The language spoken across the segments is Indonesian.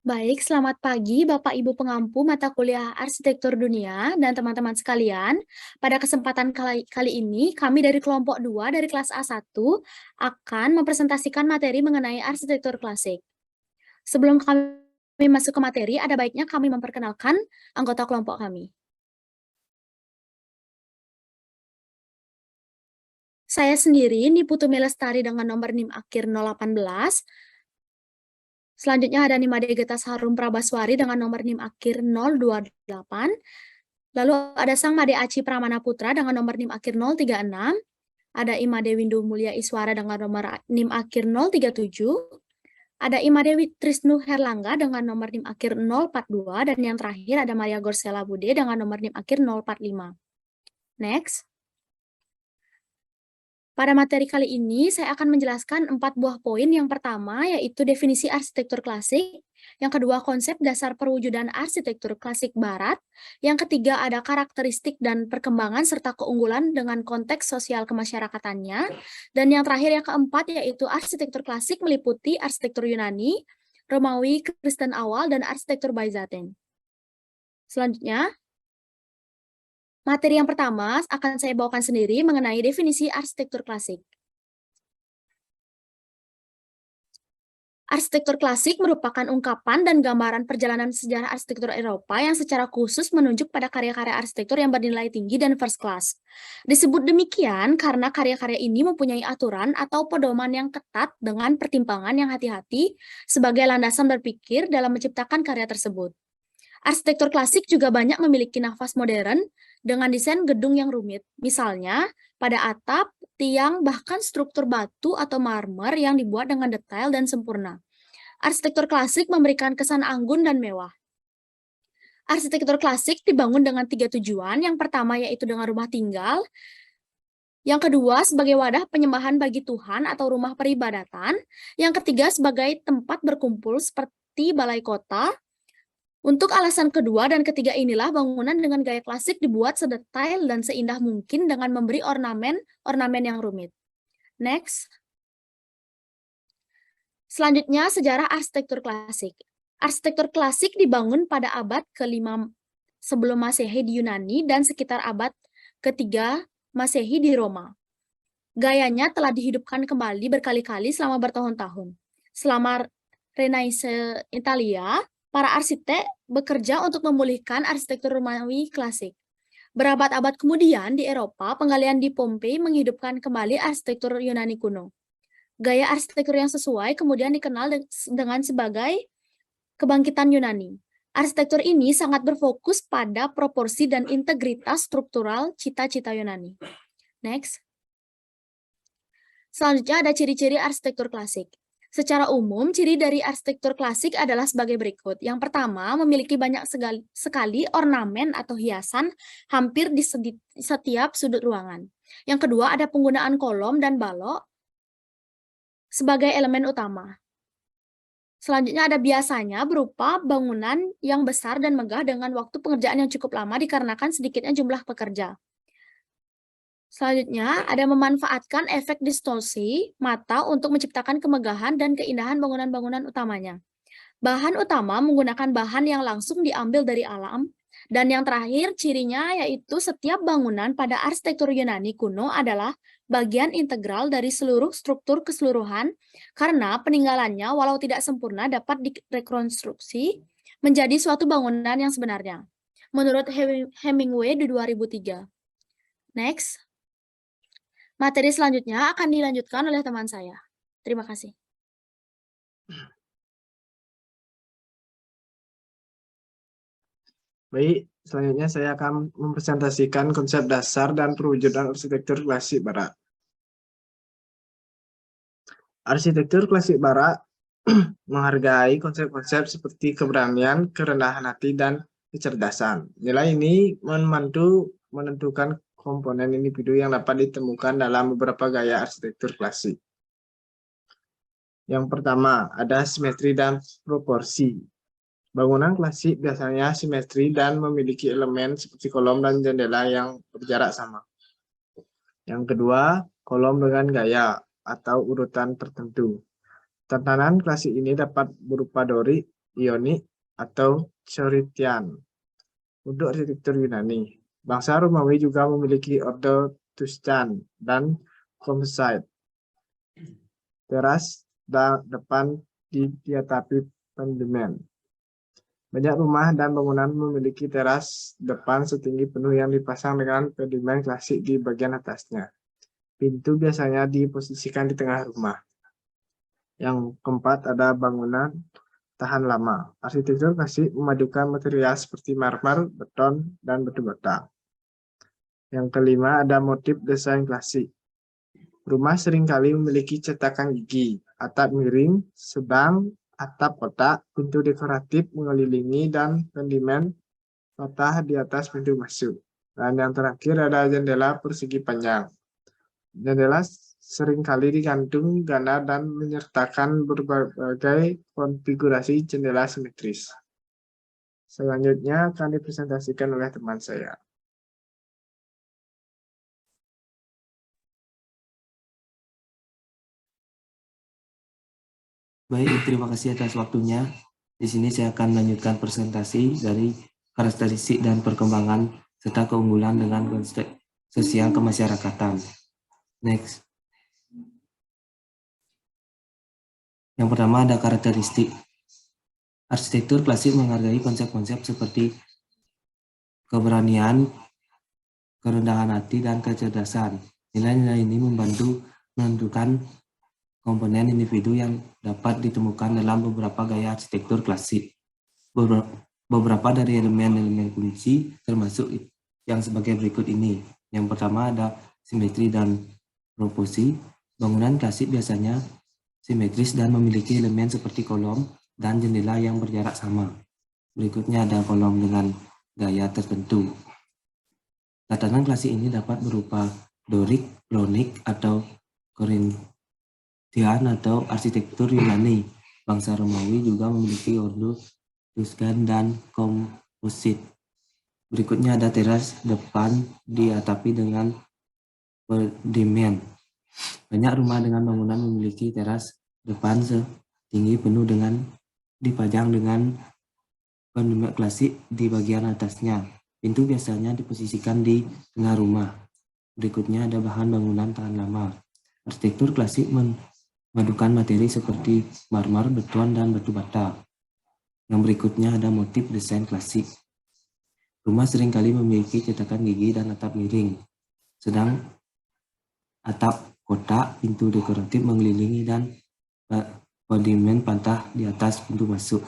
Baik, selamat pagi Bapak Ibu pengampu mata kuliah Arsitektur Dunia dan teman-teman sekalian. Pada kesempatan kali ini, kami dari kelompok 2 dari kelas A1 akan mempresentasikan materi mengenai arsitektur klasik. Sebelum kami masuk ke materi, ada baiknya kami memperkenalkan anggota kelompok kami. Saya sendiri, Niputumi Lestari dengan nomor NIM akhir 018. Selanjutnya ada Nimade Geta Harum Prabaswari dengan nomor NIM akhir 028. Lalu ada Sang Made Aci Pramana Putra dengan nomor NIM akhir 036, ada Imade Windu Mulia Iswara dengan nomor NIM akhir 037, ada Imade Trisnu Herlangga dengan nomor NIM akhir 042, dan yang terakhir ada Maria Gorsela Bude dengan nomor NIM akhir 045. Next. Pada materi kali ini, saya akan menjelaskan 4 buah poin. Yang pertama, yaitu definisi arsitektur klasik. Yang kedua, konsep dasar perwujudan arsitektur klasik barat. Yang ketiga, ada karakteristik dan perkembangan serta keunggulan dengan konteks sosial kemasyarakatannya. Dan yang terakhir, yang keempat, yaitu arsitektur klasik meliputi arsitektur Yunani, Romawi, Kristen awal, dan arsitektur Byzantine. Selanjutnya, materi yang pertama akan saya bawakan sendiri mengenai definisi arsitektur klasik. Arsitektur klasik merupakan ungkapan dan gambaran perjalanan sejarah arsitektur Eropa yang secara khusus menunjuk pada karya-karya arsitektur yang bernilai tinggi dan first class. Disebut demikian karena karya-karya ini mempunyai aturan atau pedoman yang ketat dengan pertimbangan yang hati-hati sebagai landasan berpikir dalam menciptakan karya tersebut. Arsitektur klasik juga banyak memiliki nafas modern dengan desain gedung yang rumit. Misalnya, pada atap, tiang, bahkan struktur batu atau marmer yang dibuat dengan detail dan sempurna. Arsitektur klasik memberikan kesan anggun dan mewah. Arsitektur klasik dibangun dengan 3 tujuan. Yang pertama yaitu dengan rumah tinggal. Yang kedua sebagai wadah penyembahan bagi Tuhan atau rumah peribadatan. Yang ketiga sebagai tempat berkumpul seperti balai kota. Untuk alasan kedua dan ketiga inilah bangunan dengan gaya klasik dibuat sedetail dan seindah mungkin dengan memberi ornamen yang rumit. Next. Selanjutnya, sejarah arsitektur klasik. Arsitektur klasik dibangun pada abad ke-5 sebelum Masehi di Yunani dan sekitar abad ke-3 Masehi di Roma. Gayanya telah dihidupkan kembali berkali-kali selama bertahun-tahun. Selama Renaissance Italia, para arsitek bekerja untuk memulihkan arsitektur Romawi klasik. Berabad-abad kemudian di Eropa, penggalian di Pompei menghidupkan kembali arsitektur Yunani kuno. Gaya arsitektur yang sesuai kemudian dikenal dengan sebagai kebangkitan Yunani. Arsitektur ini sangat berfokus pada proporsi dan integritas struktural cita-cita Yunani. Next. Selanjutnya ada ciri-ciri arsitektur klasik. Secara umum, ciri dari arsitektur klasik adalah sebagai berikut. Yang pertama, memiliki banyak sekali ornamen atau hiasan hampir di setiap sudut ruangan. Yang kedua, ada penggunaan kolom dan balok sebagai elemen utama. Selanjutnya ada biasanya berupa bangunan yang besar dan megah dengan waktu pengerjaan yang cukup lama dikarenakan sedikitnya jumlah pekerja. Selanjutnya, ada memanfaatkan efek distorsi mata untuk menciptakan kemegahan dan keindahan bangunan-bangunan utamanya. Bahan utama menggunakan bahan yang langsung diambil dari alam. Dan yang terakhir, cirinya yaitu setiap bangunan pada arsitektur Yunani kuno adalah bagian integral dari seluruh struktur keseluruhan, karena peninggalannya walau tidak sempurna dapat direkonstruksi menjadi suatu bangunan yang sebenarnya. Menurut Hemingway di 2003. Next. Materi selanjutnya akan dilanjutkan oleh teman saya. Terima kasih. Baik, selanjutnya saya akan mempresentasikan konsep dasar dan perwujudan arsitektur klasik barat. Arsitektur klasik barat menghargai konsep-konsep seperti keberanian, kerendahan hati, dan kecerdasan. Nilai ini membantu menentukan komponen individu yang dapat ditemukan dalam beberapa gaya arsitektur klasik. Yang pertama, ada simetri dan proporsi. Bangunan klasik biasanya simetri dan memiliki elemen seperti kolom dan jendela yang berjarak sama. Yang kedua, kolom dengan gaya atau urutan tertentu. Tatanan klasik ini dapat berupa dori, Ionik, atau Corinthian. Untuk arsitektur Yunani, bangsa Romawi juga memiliki orde Tuscan dan composite. Teras depan diatapi pendemen. Banyak rumah dan bangunan memiliki teras depan setinggi penuh yang dipasang dengan pendemen klasik di bagian atasnya. Pintu biasanya diposisikan di tengah rumah. Yang keempat ada bangunan tahan lama. Arsitektur klasik memadukan material seperti marmer, beton, dan batu bata. Yang kelima ada motif desain klasik. Rumah seringkali memiliki cetakan gigi, atap miring, sedang, atap kotak, pintu dekoratif mengelilingi, dan pendimen patah di atas pintu masuk. Dan yang terakhir ada jendela persegi panjang. Jendela seringkali digantung ganda dan menyertakan berbagai konfigurasi jendela simetris. Selanjutnya akan dipresentasikan oleh teman saya. Baik, terima kasih atas waktunya. Di sini saya akan melanjutkan presentasi dari karakteristik dan perkembangan serta keunggulan dengan konsep sosial kemasyarakatan. Next. Yang pertama ada karakteristik. Arsitektur klasik menghargai konsep-konsep seperti keberanian, kerendahan hati, dan kecerdasan. Nilai-nilai ini membantu menentukan komponen individu yang dapat ditemukan dalam beberapa gaya arsitektur klasik. Beberapa dari elemen-elemen kunci termasuk yang sebagai berikut ini. Yang pertama ada simetri dan proporsi. Bangunan klasik biasanya simetris dan memiliki elemen seperti kolom dan jendela yang berjarak sama. Berikutnya ada kolom dengan gaya tertentu. Tatanan klasik ini dapat berupa Dorik, Kronik, atau Korinthian atau arsitektur Yunani. Bangsa Romawi juga memiliki orde Tuscan dan komposit. Berikutnya ada teras depan diatapi dengan pendemen. Banyak rumah dengan bangunan memiliki teras depan setinggi penuh dengan dipajang dengan pendemen klasik di bagian atasnya. Pintu biasanya diposisikan di tengah rumah. Berikutnya ada bahan bangunan tahan lama. Arsitektur klasik memadukan materi seperti marmer, beton, dan batu bata. Yang berikutnya ada motif desain klasik. Rumah seringkali memiliki cetakan gigi dan atap miring, sedang atap kotak, pintu dekoratif mengelilingi, dan pendimen patah di atas pintu masuk.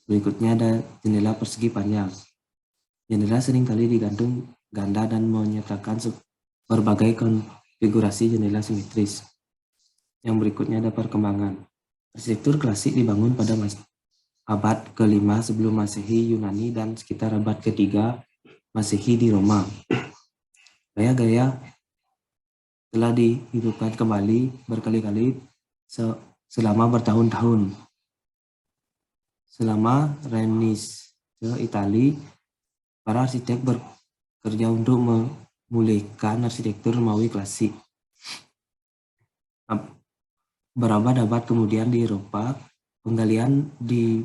Berikutnya ada jendela persegi panjang. Jendela seringkali digantung ganda dan menyertakan berbagai konfigurasi jendela simetris. Yang berikutnya ada perkembangan. Arsitektur klasik dibangun pada abad ke-5 sebelum Masehi Yunani dan sekitar abad ke-3 Masehi di Roma. Gaya-gaya telah dihidupkan kembali berkali-kali selama bertahun-tahun. Selama Renaissance Italia, para arsitek bekerja untuk memulihkan arsitektur Romawi klasik. Berabad-abad kemudian di Eropa, penggalian di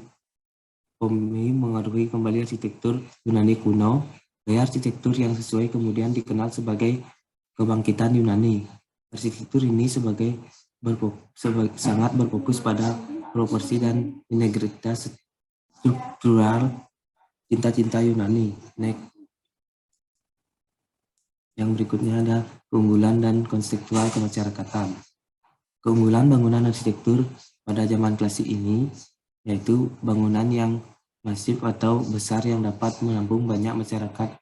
Bumi mengaruhi kembali arsitektur Yunani kuno. Gaya arsitektur yang sesuai kemudian dikenal sebagai kebangkitan Yunani. Arsitektur ini sangat berfokus pada proporsi dan integritas struktural cinta-cinta Yunani. Next. Yang berikutnya ada keunggulan dan konseptual kemasyarakatan. Keunggulan bangunan arsitektur pada zaman klasik ini yaitu bangunan yang masif atau besar yang dapat menampung banyak masyarakat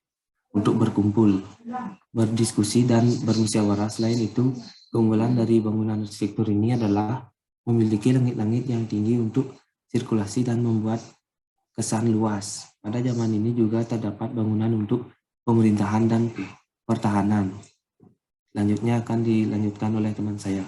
untuk berkumpul, berdiskusi, dan bermusyawarah. Selain itu, keunggulan dari bangunan arsitektur ini adalah memiliki langit-langit yang tinggi untuk sirkulasi dan membuat kesan luas. Pada zaman ini juga terdapat bangunan untuk pemerintahan dan pertahanan. Selanjutnya akan dilanjutkan oleh teman saya.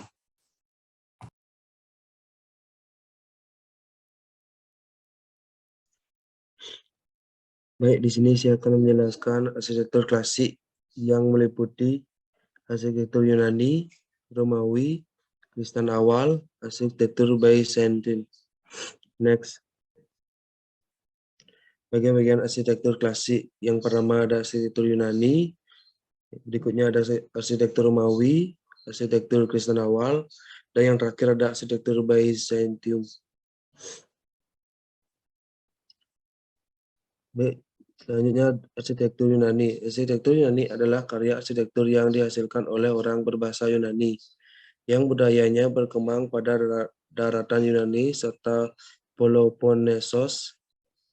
Baik, di sini saya akan menjelaskan arsitektur klasik yang meliputi arsitektur Yunani, Romawi, Kristen awal, arsitektur Byzantine. Next. bagian-bagian arsitektur klasik. Yang pertama ada arsitektur Yunani, berikutnya ada arsitektur Romawi, arsitektur Kristen awal, dan yang terakhir ada arsitektur Byzantium. Baik, selanjutnya arsitektur Yunani. Arsitektur Yunani adalah karya arsitektur yang dihasilkan oleh orang berbahasa Yunani, yang budayanya berkembang pada daratan Yunani serta Peloponnesos,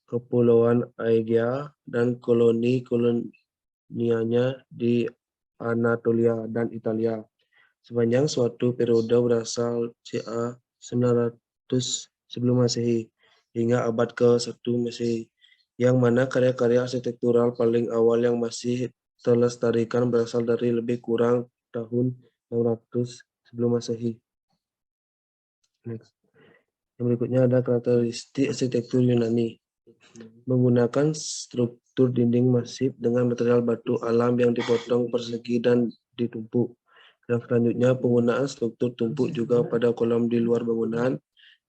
Kepulauan Aegea, dan kolonianya di Anatolia dan Italia. Sepanjang suatu periode berasal ca. 900 sebelum Masehi hingga abad ke-1 Masehi, yang mana karya-karya arsitektural paling awal yang masih terlestarikan berasal dari lebih kurang tahun 600 sebelum Masehi. Next. Yang berikutnya ada karakteristik arsitektur Yunani. Menggunakan struktur dinding masif dengan material batu alam yang dipotong persegi dan ditumpuk. Yang selanjutnya, penggunaan struktur tumpuk juga pada kolom di luar bangunan.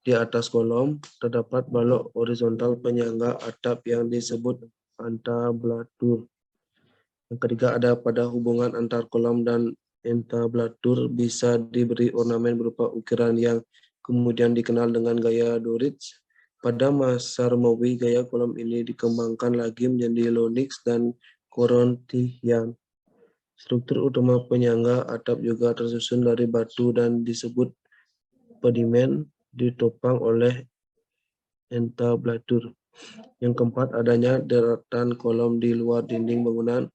Di atas kolom terdapat balok horizontal penyangga atap yang disebut entablatur. Yang ketiga, ada pada hubungan antar kolom dan entablatur bisa diberi ornamen berupa ukiran yang kemudian dikenal dengan gaya Doric. Pada masa Romawi, gaya kolom ini dikembangkan lagi menjadi Ionik dan Korintian. Struktur utama penyangga atap juga tersusun dari batu dan disebut pediment, ditopang oleh entablatur. Yang keempat, adanya daratan kolom di luar dinding bangunan.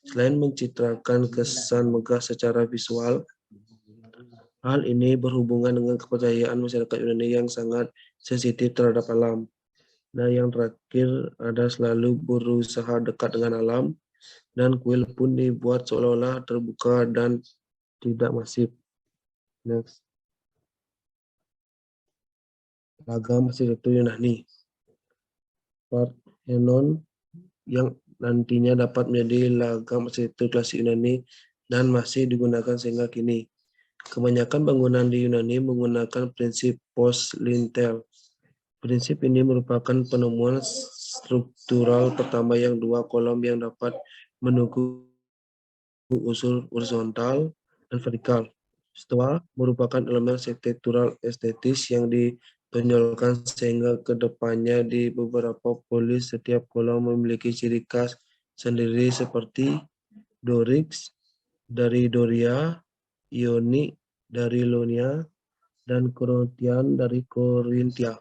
Selain mencitrakan kesan megah secara visual, hal ini berhubungan dengan kepercayaan masyarakat Yunani yang sangat sensitif terhadap alam. Nah, yang terakhir ada selalu berusaha dekat dengan alam, dan kuil pun dibuat seolah-olah terbuka dan tidak masif. Next. Lagam arsitektur Yunani. Parthenon yang nantinya dapat menjadi lagam arsitektur klasik Yunani dan masih digunakan sehingga kini. Kebanyakan bangunan di Yunani menggunakan prinsip post-lintel. Prinsip ini merupakan penemuan struktural pertama yang dua kolom yang dapat menunggu unsur horizontal dan vertikal. Stoa merupakan elemen arsitektural estetis yang ditonjolkan sehingga kedepannya di beberapa polis setiap kolom memiliki ciri khas sendiri seperti Doric dari Doria, Ionik dari Ionia, dan Korintian dari Korintia.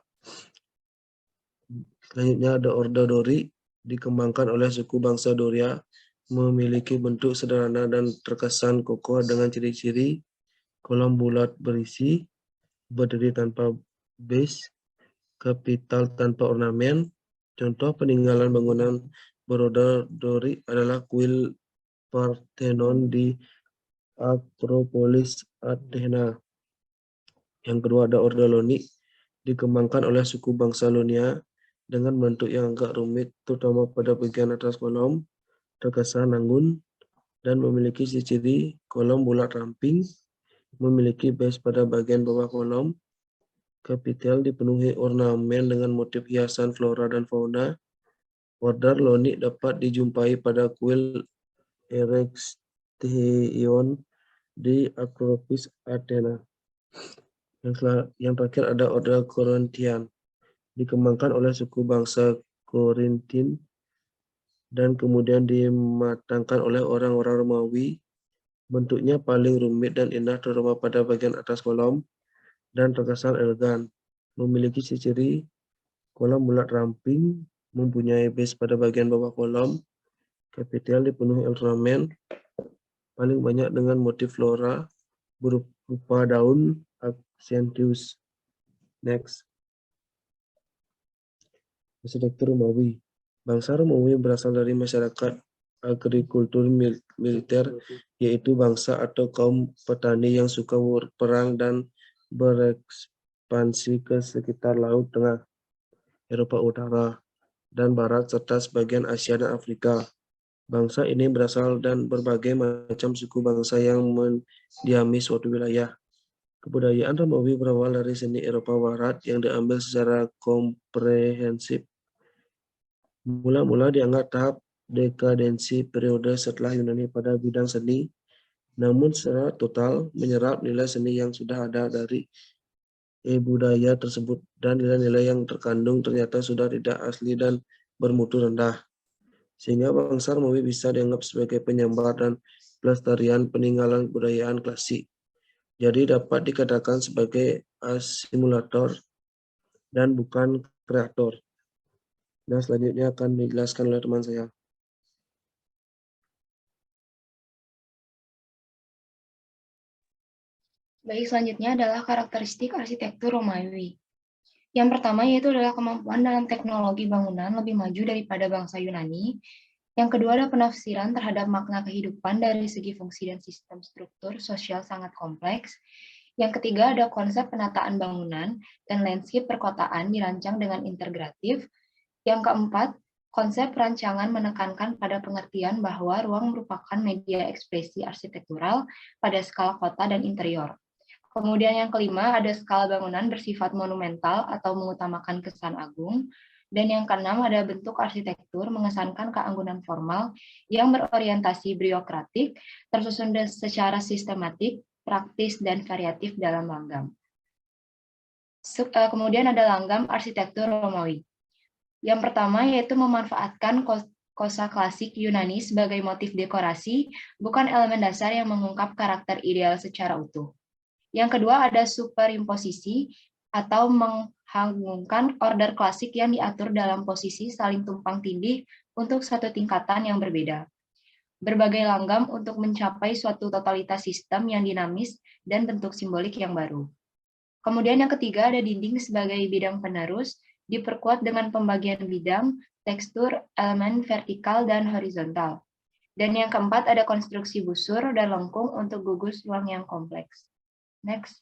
Selanjutnya ada Orde Dori, dikembangkan oleh suku bangsa Doria, memiliki bentuk sederhana dan terkesan kokoh dengan ciri-ciri kolom bulat berisi, berdiri tanpa base, kapital tanpa ornamen. Contoh peninggalan bangunan beroda Dori adalah kuil Parthenon di Akropolis Athena. Yang kedua ada Orde Loni, dikembangkan oleh suku bangsa Ionia dengan bentuk yang agak rumit, terutama pada bagian atas kolom, terkesan anggun, dan memiliki ciri kolom bulat ramping, memiliki base pada bagian bawah kolom, kapital dipenuhi ornamen dengan motif hiasan flora dan fauna. Order Loni dapat dijumpai pada kuil Erechtheion di Akropolis Athena. Yang terakhir ada Orde Korintian, dikembangkan oleh suku bangsa Korintin dan kemudian dimatangkan oleh orang-orang Romawi. Bentuknya paling rumit dan indah terutama pada bagian atas kolom dan terkesan elegan. Memiliki ciri kolom bulat ramping, mempunyai base pada bagian bawah kolom, kapital dipenuhi ornamen, paling banyak dengan motif flora berupa daun Acanthius. Next. Arsitektur Romawi. Bangsa Romawi berasal dari masyarakat agrikultur militer, yaitu bangsa atau kaum petani yang suka berperang dan berekspansi ke sekitar Laut Tengah, Eropa Utara dan Barat, serta sebagian Asia dan Afrika. Bangsa ini berasal dan berbagai macam suku bangsa yang mendiami suatu wilayah. Kebudayaan Romawi berawal dari seni Eropa Barat yang diambil secara komprehensif Mula-mula dianggap tahap dekadensi periode setelah Yunani pada bidang seni, namun secara total menyerap nilai seni yang sudah ada dari budaya tersebut dan nilai-nilai yang terkandung ternyata sudah tidak asli dan bermutu rendah. Sehingga bangsa Romawi bisa dianggap sebagai penyambar dan pelestarian peninggalan kebudayaan klasik. Jadi dapat dikatakan sebagai asimulator dan bukan kreator. Nah, selanjutnya akan dijelaskan oleh teman saya. Baik, selanjutnya adalah karakteristik arsitektur Romawi. Yang pertama yaitu adalah kemampuan dalam teknologi bangunan lebih maju daripada bangsa Yunani. Yang kedua ada penafsiran terhadap makna kehidupan dari segi fungsi dan sistem struktur sosial sangat kompleks. Yang ketiga ada konsep penataan bangunan dan landscape perkotaan dirancang dengan integratif. Yang keempat, konsep rancangan menekankan pada pengertian bahwa ruang merupakan media ekspresi arsitektural pada skala kota dan interior. Kemudian yang kelima, ada skala bangunan bersifat monumental atau mengutamakan kesan agung. Dan yang keenam, ada bentuk arsitektur mengesankan keanggunan formal yang berorientasi briokratik, tersusun secara sistematik, praktis, dan variatif dalam langgam. Kemudian ada langgam arsitektur Romawi. Yang pertama yaitu memanfaatkan kosa klasik Yunani sebagai motif dekorasi, bukan elemen dasar yang mengungkap karakter ideal secara utuh. Yang kedua ada superimposisi atau menghubungkan order klasik yang diatur dalam posisi saling tumpang tindih untuk satu tingkatan yang berbeda. Berbagai langgam untuk mencapai suatu totalitas sistem yang dinamis dan bentuk simbolik yang baru. Kemudian yang ketiga ada dinding sebagai bidang penerus, diperkuat dengan pembagian bidang, tekstur, elemen vertikal dan horizontal. Dan yang keempat ada konstruksi busur dan lengkung untuk gugus ruang yang kompleks. Next.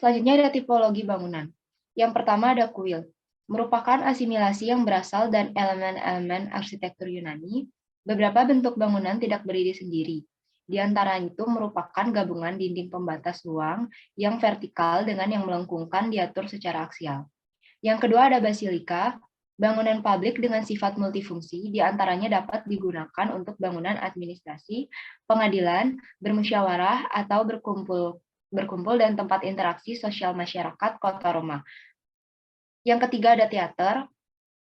Selanjutnya ada tipologi bangunan. Yang pertama ada kuil, merupakan asimilasi yang berasal dari elemen-elemen arsitektur Yunani. Beberapa bentuk bangunan tidak berdiri sendiri. Di antara itu merupakan gabungan dinding pembatas ruang yang vertikal dengan yang melengkungkan diatur secara aksial. Yang kedua ada basilika, bangunan publik dengan sifat multifungsi, diantaranya dapat digunakan untuk bangunan administrasi, pengadilan, bermusyawarah, atau berkumpul dan tempat interaksi sosial masyarakat kota Roma. Yang ketiga ada teater,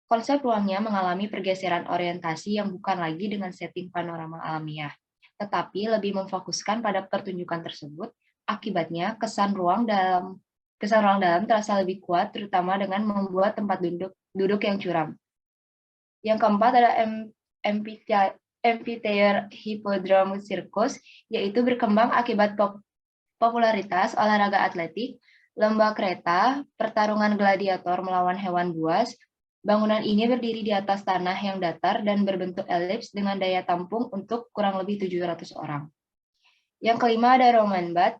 konsep ruangnya mengalami pergeseran orientasi yang bukan lagi dengan setting panorama alamiah, tetapi lebih memfokuskan pada pertunjukan tersebut. Akibatnya kesan ruang dalam terasa lebih kuat, terutama dengan membuat tempat duduk yang curam. Yang keempat ada amphitheater hippodrome circus, yaitu berkembang akibat popularitas olahraga atletik, lomba kereta, pertarungan gladiator melawan hewan buas. Bangunan ini berdiri di atas tanah yang datar dan berbentuk elips dengan daya tampung untuk kurang lebih 700 orang. Yang kelima ada Roman bath,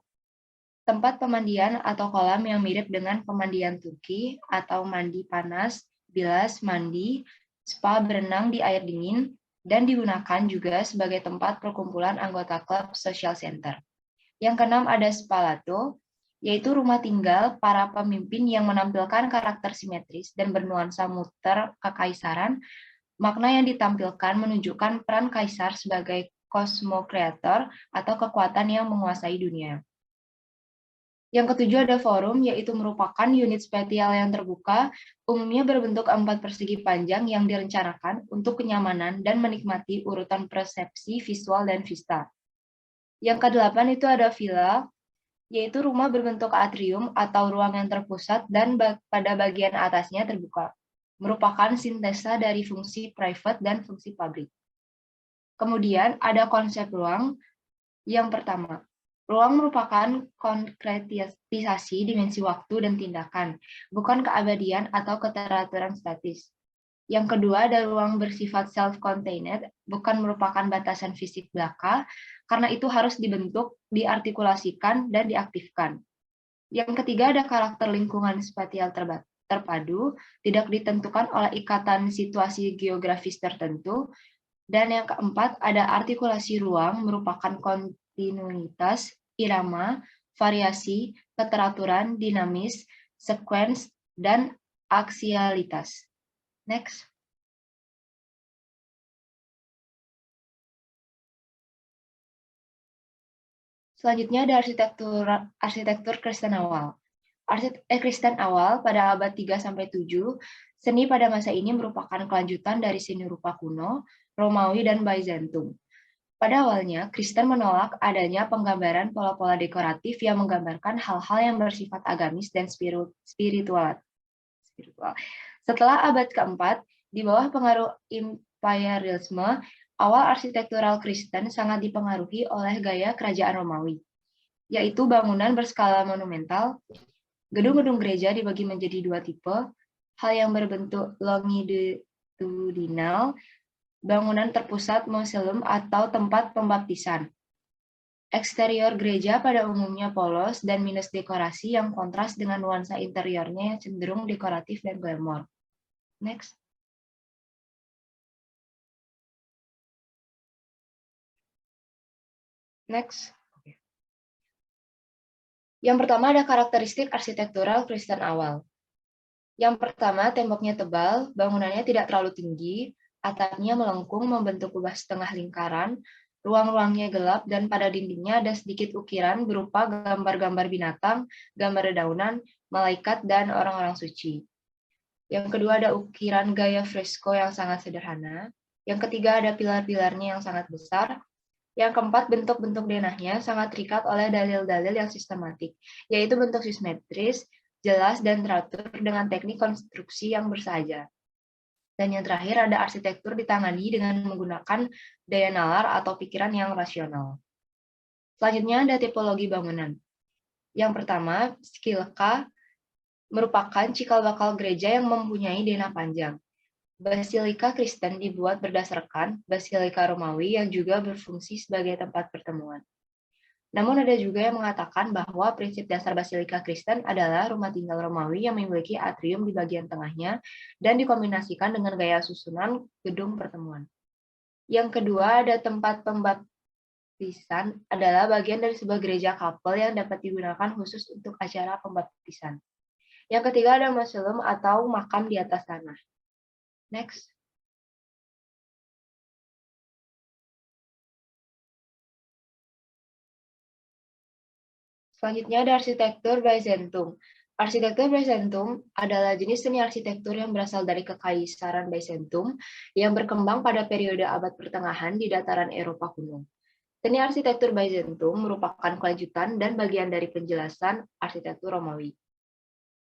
tempat pemandian atau kolam yang mirip dengan pemandian Turki atau mandi panas, bilas, mandi, spa berenang di air dingin, dan digunakan juga sebagai tempat perkumpulan anggota klub social center. Yang keenam ada spalato, yaitu rumah tinggal para pemimpin yang menampilkan karakter simetris dan bernuansa muter kekaisaran. Makna yang ditampilkan menunjukkan peran kaisar sebagai kosmokreator atau kekuatan yang menguasai dunia. Yang ketujuh ada forum, yaitu merupakan unit spatial yang terbuka, umumnya berbentuk 4 persegi panjang yang direncanakan untuk kenyamanan dan menikmati urutan persepsi visual dan vista. Yang kedelapan itu ada villa, yaitu rumah berbentuk atrium atau ruang yang terpusat dan pada bagian atasnya terbuka. Merupakan sintesa dari fungsi private dan fungsi publik. Kemudian ada konsep ruang. Yang pertama, ruang merupakan konkretisasi dimensi waktu dan tindakan, bukan keabadian atau keteraturan statis. Yang kedua, ada ruang bersifat self-contained, bukan merupakan batasan fisik belaka, karena itu harus dibentuk, diartikulasikan, dan diaktifkan. Yang ketiga, ada karakter lingkungan spasial terpadu, tidak ditentukan oleh ikatan situasi geografis tertentu. Dan yang keempat, ada artikulasi ruang, merupakan kontinuitas, irama, variasi, keteraturan, dinamis, sekuens, dan aksialitas. Next. Selanjutnya ada arsitektur Kristen awal. Kristen awal pada abad 3-7, seni pada masa ini merupakan kelanjutan dari seni rupa kuno, Romawi, dan Byzantium. Pada awalnya, Kristen menolak adanya penggambaran pola-pola dekoratif yang menggambarkan hal-hal yang bersifat agamis dan spiritual. Setelah abad keempat, di bawah pengaruh imperialisme, awal arsitektural Kristen sangat dipengaruhi oleh gaya kerajaan Romawi, yaitu bangunan berskala monumental. Gedung-gedung gereja dibagi menjadi dua tipe, hal yang berbentuk longitudinal, bangunan terpusat mausoleum atau tempat pembaptisan. Eksterior gereja pada umumnya polos dan minus dekorasi yang kontras dengan nuansa interiornya yang cenderung dekoratif dan glamor. Next. Next. Yang pertama ada karakteristik arsitektural Kristen awal. Yang pertama, temboknya tebal, bangunannya tidak terlalu tinggi, atapnya melengkung membentuk kubah setengah lingkaran, ruang-ruangnya gelap, dan pada dindingnya ada sedikit ukiran berupa gambar-gambar binatang, gambar dedaunan, malaikat, dan orang-orang suci. Yang kedua ada ukiran gaya fresko yang sangat sederhana. Yang ketiga ada pilar-pilarnya yang sangat besar. Yang keempat, bentuk-bentuk denahnya sangat terikat oleh dalil-dalil yang sistematik, yaitu bentuk simetris, jelas, dan teratur dengan teknik konstruksi yang bersahaja. Dan yang terakhir ada arsitektur ditangani dengan menggunakan daya nalar atau pikiran yang rasional. Selanjutnya ada tipologi bangunan. Yang pertama, skilka merupakan cikal bakal gereja yang mempunyai denah panjang. Basilika Kristen dibuat berdasarkan Basilika Romawi yang juga berfungsi sebagai tempat pertemuan. Namun ada juga yang mengatakan bahwa prinsip dasar Basilika Kristen adalah rumah tinggal Romawi yang memiliki atrium di bagian tengahnya dan dikombinasikan dengan gaya susunan gedung pertemuan. Yang kedua ada tempat pembaptisan adalah bagian dari sebuah gereja kapel yang dapat digunakan khusus untuk acara pembaptisan. Yang ketiga ada mausoleum atau makam di atas tanah. Next. Selanjutnya ada arsitektur Byzantium. Arsitektur Byzantium adalah jenis seni arsitektur yang berasal dari Kekaisaran Byzantium yang berkembang pada periode abad pertengahan di dataran Eropa kuno. Seni arsitektur Byzantium merupakan kelanjutan dan bagian dari penjelasan arsitektur Romawi.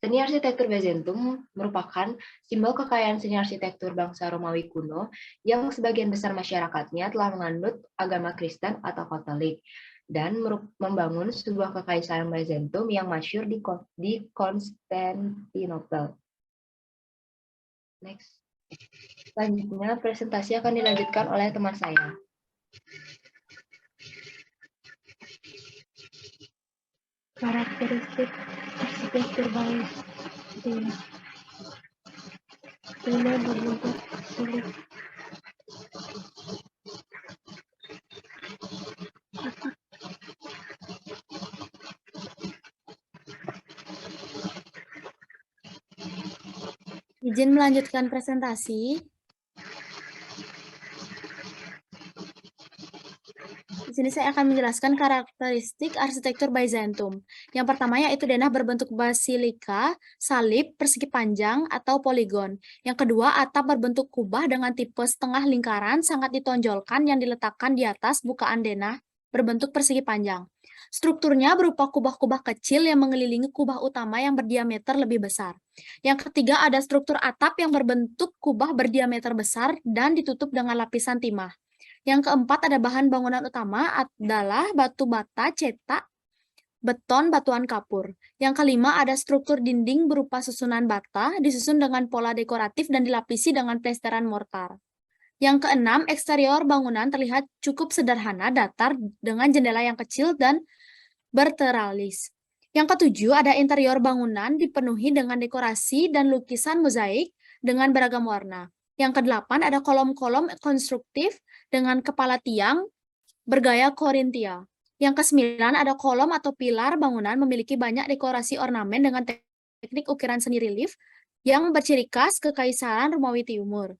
Seni arsitektur Byzantium merupakan simbol kekayaan seni arsitektur bangsa Romawi kuno yang sebagian besar masyarakatnya telah menganut agama Kristen atau Katolik dan membangun sebuah kekaisaran Byzantium yang masyhur di Konstantinopel. Next. Selanjutnya presentasi akan dilanjutkan oleh teman saya. Karakteristik arsitektur Byzantium. Rumah berbentuk silik. Izin melanjutkan presentasi. Di sini saya akan menjelaskan karakteristik arsitektur Byzantium. Yang pertama yaitu denah berbentuk basilika, salib, persegi panjang, atau poligon. Yang kedua, atap berbentuk kubah dengan tipe setengah lingkaran sangat ditonjolkan yang diletakkan di atas bukaan denah berbentuk persegi panjang. Strukturnya berupa kubah-kubah kecil yang mengelilingi kubah utama yang berdiameter lebih besar. Yang ketiga, ada struktur atap yang berbentuk kubah berdiameter besar dan ditutup dengan lapisan timah. Yang keempat, ada bahan bangunan utama adalah batu bata cetak, beton, batuan kapur. Yang kelima, ada struktur dinding berupa susunan bata, disusun dengan pola dekoratif dan dilapisi dengan plesteran mortar. Yang keenam, eksterior bangunan terlihat cukup sederhana, datar, dengan jendela yang kecil dan berteralis. Yang ketujuh, ada interior bangunan dipenuhi dengan dekorasi dan lukisan mozaik dengan beragam warna. Yang kedelapan, ada kolom-kolom konstruktif dengan kepala tiang bergaya Korintia. Yang kesembilan, ada kolom atau pilar bangunan memiliki banyak dekorasi ornamen dengan teknik ukiran seni relief yang berciri khas Kekaisaran Romawi Timur.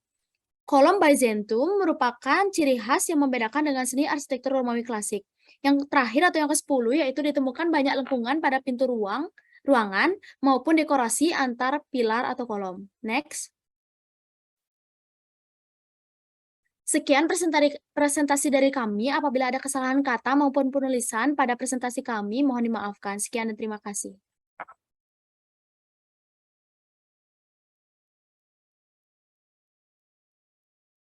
Kolom Byzantium merupakan ciri khas yang membedakan dengan seni arsitektur Romawi klasik. Yang terakhir atau yang ke-10 yaitu ditemukan banyak lengkungan pada pintu ruangan maupun dekorasi antar pilar atau kolom. Next. Sekian presentasi dari kami. Apabila ada kesalahan kata maupun penulisan pada presentasi kami, mohon dimaafkan. Sekian dan terima kasih.